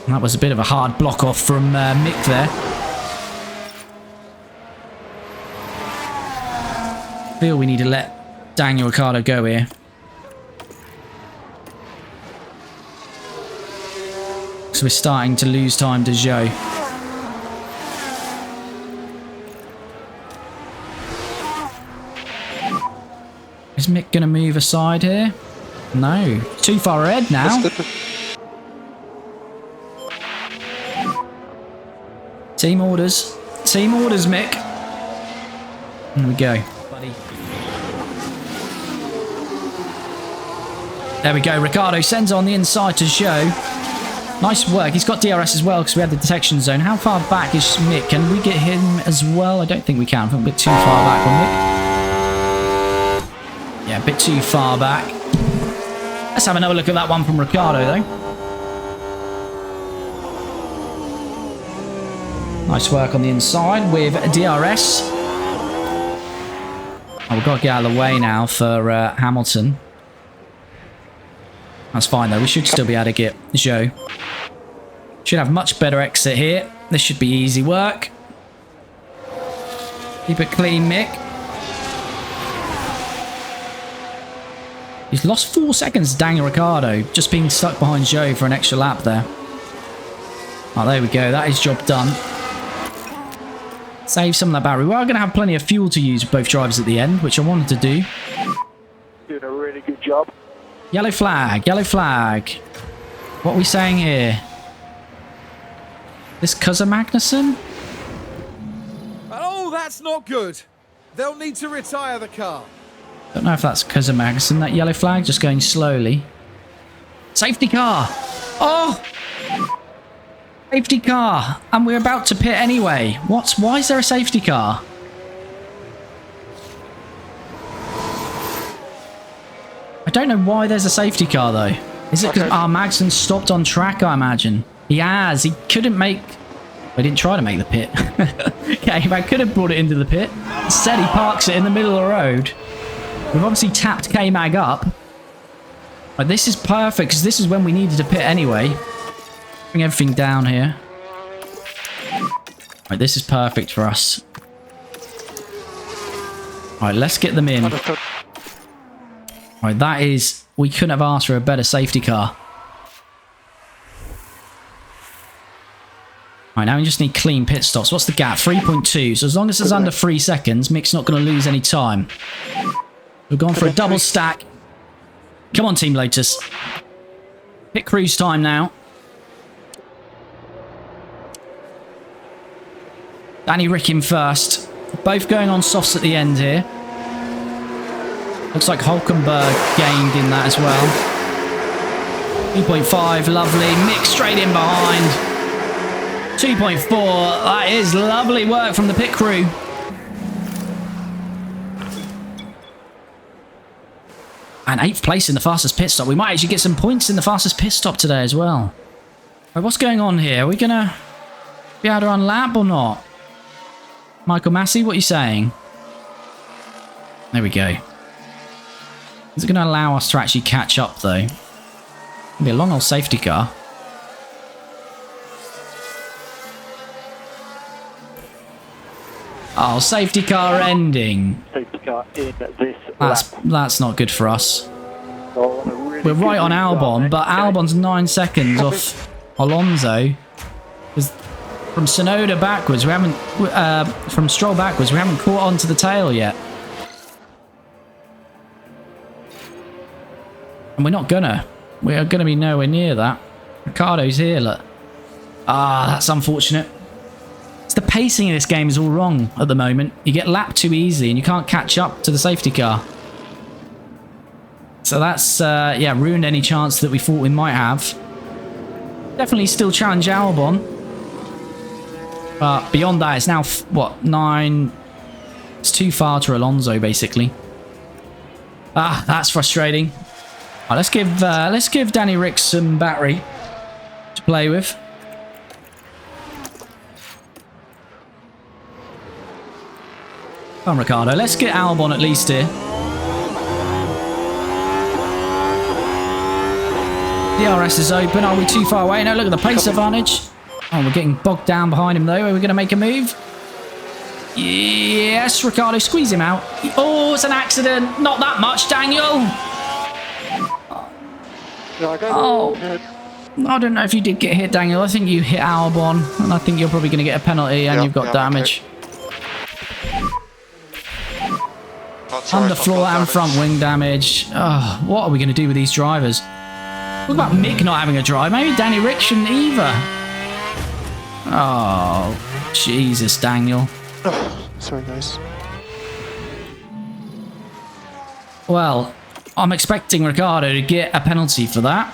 That was a bit of a hard block off from Mick there. I feel we need to let Daniel Ricciardo go here. So we're starting to lose time to Joe. Is Mick going to move aside here? No. Too far ahead now. Team orders. Team orders, Mick. There we go. There we go. Ricciardo sends on the inside to Joe. Nice work. He's got DRS as well because we had the detection zone. How far back is Mick? Can we get him as well? I don't think we can. I think we're a bit too far back on Mick. Yeah, a bit too far back. Let's have another look at that one from Ricciardo, though. Nice work on the inside with DRS. Oh, we've got to get out of the way now for Hamilton. That's fine, though. We should still be able to get Joe. Should have much better exit here. This should be easy work. Keep it clean, Mick. He's lost 4 seconds to Daniel Ricciardo, just being stuck behind Joe for an extra lap there. Oh, there we go. That is job done. Save some of that battery. We are going to have plenty of fuel to use with both drivers at the end, which I wanted to do. Doing a really good job. Yellow flag. Yellow flag. What are we saying here? This cousin Magnussen? Oh, that's not good. They'll need to retire the car. Don't know if that's cousin Magnussen. That yellow flag just going slowly. Safety car. Oh! Safety car. And we're about to pit anyway. What? Why is there a safety car? I don't know why there's a safety car though. Is it because Magnussen stopped on track, I imagine? He has. He couldn't make... We didn't try to make the pit. Okay, if I could have brought it into the pit. Instead, he parks it in the middle of the road. We've obviously tapped K-Mag up. But this is perfect, because this is when we needed to pit anyway. Bring everything down here. Right, this is perfect for us. Right, let's get them in. Right, that is... We couldn't have asked for a better safety car. Right, now we just need clean pit stops. What's the gap? 3.2. So as long as it's under 3 seconds, Mick's not going to lose any time. We've gone for a double stack. Come on, Team Lotus. Pit cruise time now. Danny Rickin first. Both going on softs at the end here. Looks like Hulkenberg gained in that as well. 2.5, lovely. Mick straight in behind. 2.4, that is lovely work from the pit crew. And 8th place in the fastest pit stop. We might actually get some points in the fastest pit stop today as well. Right, what's going on here? Are we going to be able to unlap or not? Michael Massey, what are you saying? There we go. Is it going to allow us to actually catch up, though? It'll be a long old safety car. Oh, safety car ending. Safety car in this lap. That's not good for us. Really We're right on Albon, but Albon's 9 seconds off Alonso. From Tsunoda backwards, we haven't... from Stroll backwards, we haven't caught on to the tail yet. And we're not gonna. we are going to be nowhere near that. Ricardo's here, look. Ah, that's unfortunate. It's the pacing of this game is all wrong at the moment. You get lapped too easily and you can't catch up to the safety car. So that's, yeah, ruined any chance that we thought we might have. Definitely still challenge Albon. But beyond that, it's now, what, 9... It's too far to Alonso, basically. Ah, that's frustrating. Right, let's give Danny Rick some battery to play with. Come on, Ricardo. Let's get Albon at least here. DRS is open. Are we too far away? No, look at the pace advantage. Oh, we're getting bogged down behind him, though. Are we going to make a move? Yes, Ricardo. Squeeze him out. Oh, it's an accident. Not that much, Daniel. Oh, I don't know if you did get hit, Daniel. I think you hit Albon, and I think you're probably going to get a penalty, and you've got damage. Okay. Underfloor and front wing damage. Oh, what are we going to do with these drivers? What about Mick not having a drive? Maybe Danny Rick shouldn't either. Oh, Jesus, Daniel. Oh, sorry, guys. Well, I'm expecting Ricardo to get a penalty for that.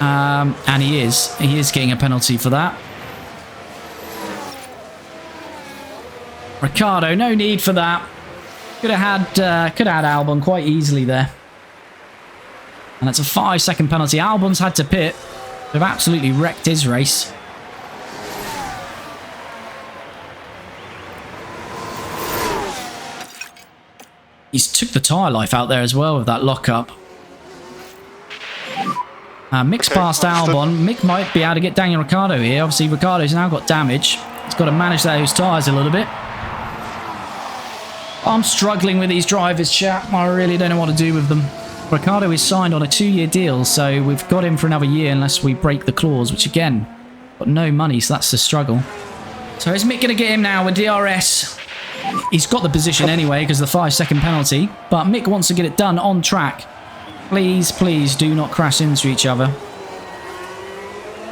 And he is. He is getting a penalty for that. Ricardo, no need for that. Could have had Albon quite easily there. And it's a 5-second penalty. Albon's had to pit. They've absolutely wrecked his race. He's took the tyre life out there as well with that lockup. Mick's past Albon. Mick might be able to get Daniel Ricciardo here. Obviously, Ricciardo's now got damage. He's got to manage those tyres a little bit. I'm struggling with these drivers, chat. I really don't know what to do with them. Ricciardo is signed on a 2-year deal, so we've got him for another year unless we break the clause, which again, got no money, so that's the struggle. So is Mick going to get him now with DRS? He's got the position anyway because of the 5-second penalty, but Mick wants to get it done on track. Please, please do not crash into each other.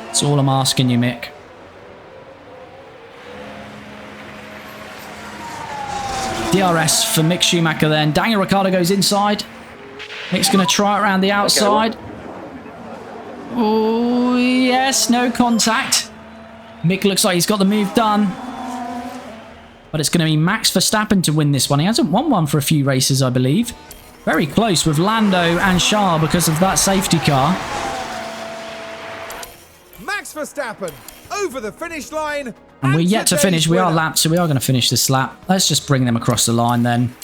That's all I'm asking you, Mick. DRS for Mick Schumacher then. Daniel Ricciardo goes inside. Mick's going to try it around the outside. Oh, yes, no contact. Mick looks like he's got the move done. But it's going to be Max Verstappen to win this one. He hasn't won one for a few races, I believe. Very close with Lando and Charles because of that safety car. Max Verstappen over the finish line. And we're yet to finish. We are lapped, so we are going to finish this lap. Let's just bring them across the line then.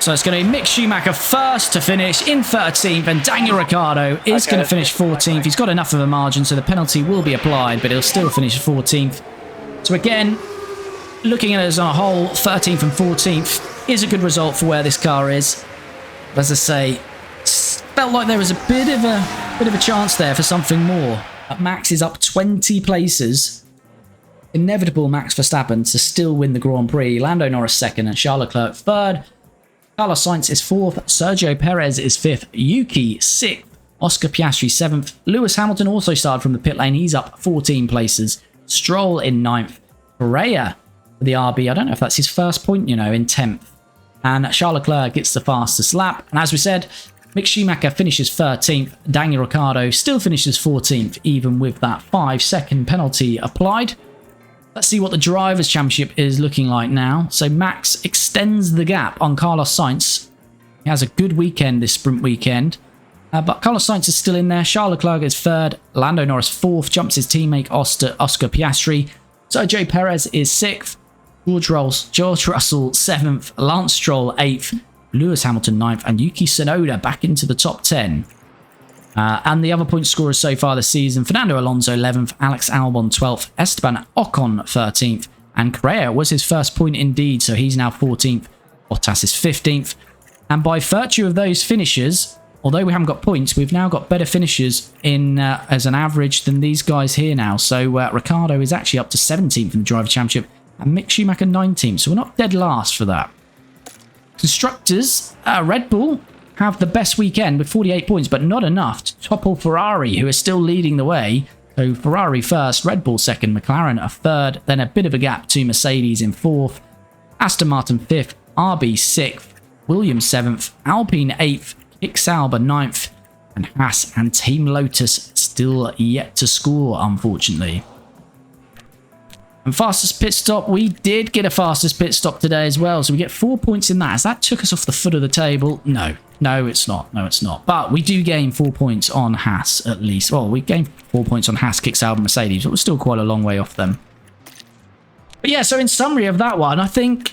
So it's going to be Mick Schumacher first to finish in 13th, and Daniel Ricciardo is going to finish 14th. He's got enough of a margin, so the penalty will be applied, but he'll still finish 14th. So again, looking at it as a whole, 13th and 14th is a good result for where this car is. But as I say, felt like there was a bit of a chance there for something more. Max is up 20 places. Inevitable Max Verstappen to still win the Grand Prix. Lando Norris second and Charles Leclerc third. Carlos Sainz is fourth. Sergio Perez is fifth. Yuki sixth. Oscar Piastri seventh. Lewis Hamilton also started from the pit lane. He's up 14 places. Stroll in ninth. Correa for the RB. I don't know if that's his first point, you know, in 10th. And Charles Leclerc gets the fastest lap. And as we said, Mick Schumacher finishes 13th. Daniel Ricciardo still finishes 14th, even with that 5-second penalty applied. Let's see what the Drivers' Championship is looking like now. So Max extends the gap on Carlos Sainz. He has a good weekend this sprint weekend. But Carlos Sainz is still in there. Charles Leclerc is third. Lando Norris fourth. Jumps his teammate Oscar Piastri. Sergio Perez is sixth. George Russell seventh. Lance Stroll eighth. Lewis Hamilton 9th, and Yuki Tsunoda back into the top 10. And the other point scorers so far this season, Fernando Alonso 11th, Alex Albon 12th, Esteban Ocon 13th, and Correa was his first point indeed, so he's now 14th, Bottas is 15th. And by virtue of those finishes, although we haven't got points, we've now got better finishes in as an average than these guys here now. So Ricciardo is actually up to 17th in the Driver Championship, and Mick Schumacher 19th, so we're not dead last for that. Constructors, Red Bull have the best weekend with 48 points, but not enough to topple Ferrari, who is still leading the way. So Ferrari first, Red Bull second, McLaren a third, then a bit of a gap to Mercedes in fourth, Aston Martin fifth, RB sixth, Williams seventh, Alpine eighth, Kick Sauber ninth, and Haas and Team Lotus still yet to score, unfortunately. And fastest pit stop, we did get a fastest pit stop today as well, so we get 4 points in that. As that took us off the foot of the table? No, it's not. No, it's not. But we do gain 4 points on Haas at least. Well, we gained 4 points on Haas, Kick Sauber, Mercedes, but we're still quite a long way off them. But yeah, so in summary of that one, I think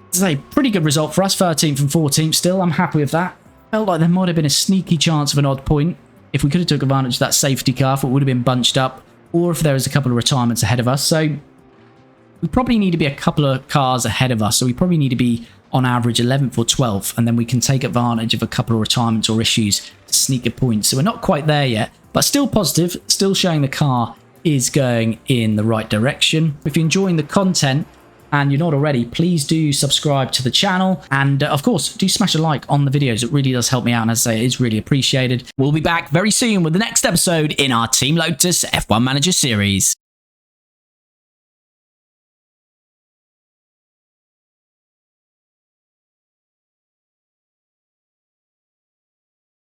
it's a pretty good result for us, 13th and 14th still. I'm happy with that. Felt like there might have been a sneaky chance of an odd point if we could have took advantage of that safety car, if it would have been bunched up, or if there was a couple of retirements ahead of us. So we probably need to be a couple of cars ahead of us. So we probably need to be on average 11th or 12th, and then we can take advantage of a couple of retirements or issues to sneak a point. So we're not quite there yet, but still positive, still showing the car is going in the right direction. If you're enjoying the content and you're not already, please do subscribe to the channel. And of course, do smash a like on the videos. It really does help me out. And as I say, it's really appreciated. We'll be back very soon with the next episode in our Team Lotus F1 Manager series.